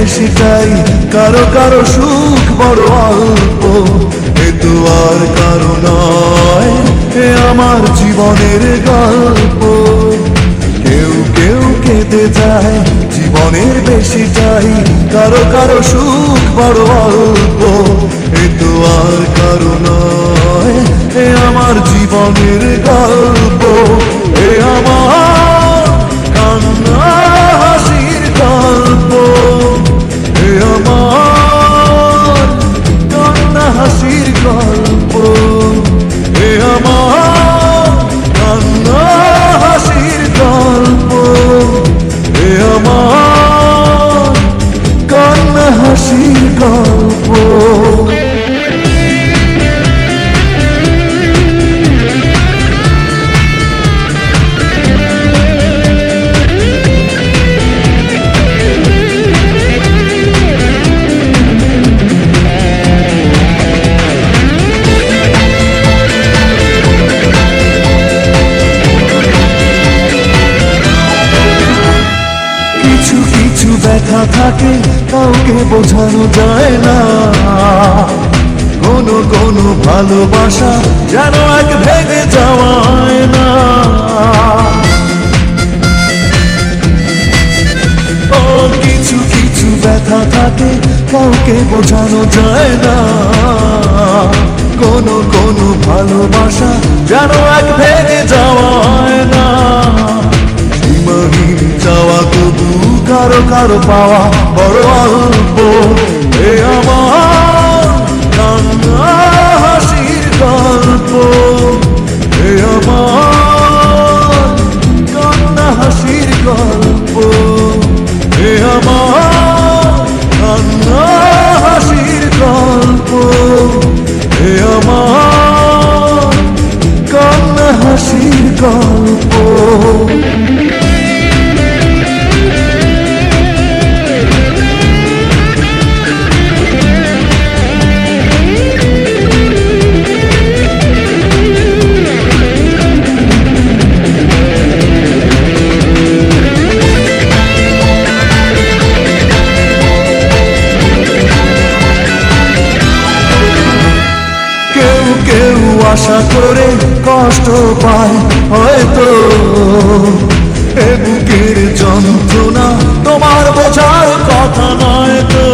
বেশিটাই, কারো কারো সুখ বড় অল্প। এ তো আর কারো নয়, এ আমার জীবনের গল্প। কেউ কেউ কেঁদে যায়, জীবনের বেশিটাই, কারো কারো সুখ বড় অল্প। এ তো আর কারো নয়, এ আমার জীবনের গল্প। এ আমার কান্না হাসির গল্প, এ আমার কান্না হাসির গল্প, এ আমার কান্না হাসির গল্প, এ আমার কান্না হাসির গল্প। কিছু ব্যথা থাকে কাউকে বোঝানো যায় না, কোনো কোনো ভালোবাসা যেন এক ভেঙে যাওয়ায় না। ও কিছু কিছু ব্যথা থাকে কাউকে বোঝানো যায় না, কোনো কোনো ভালোবাসা যেন এক ভেঙে যাওয়ায় না। সীমাহীন চাওয়া তবু কারো কারো পাওয়া বড় অল্প। এ আমার কান্না হাসির গল্প, এ আমার কান্না হাসির গল্প, এ আমার কান্না হাসির গল্প, এ আমার কান্না হাসির গল্প। কেউ আশা করে কষ্ট পায় হয়তো, এ বুকের যন্ত্রণা তোমার বোঝার কথা নয় তো।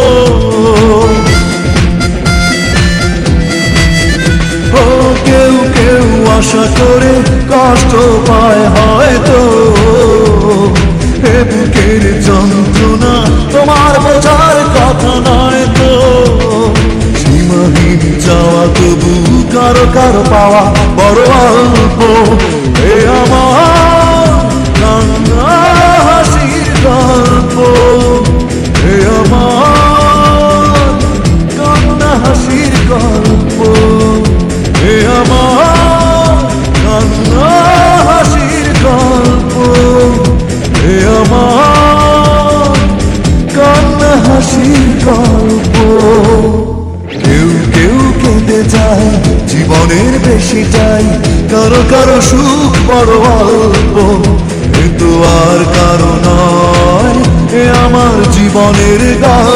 ও কেউ কেউ আশা করে কষ্ট পায় হয়তো, এ বুকের যন্ত্রণা তোমার বোঝার কথা নয় তো। সীমাহীন চাওয়া তবু কারো কারো পাওয়া বড় অল্প। এ আমার কান্না হাসির গল্প, এ আমার কান্না হাসির গল্প, এ আমার কান্না হাসির গল্প, এ আমার কান্না হাসির গল্প। কেউ কেউ কেঁদে যায়, জীবনের বেশিটাই, কারো কারো সুখ বড় অল্প। এ তো আর কারো নয়, এ আমার জীবনের গল্প।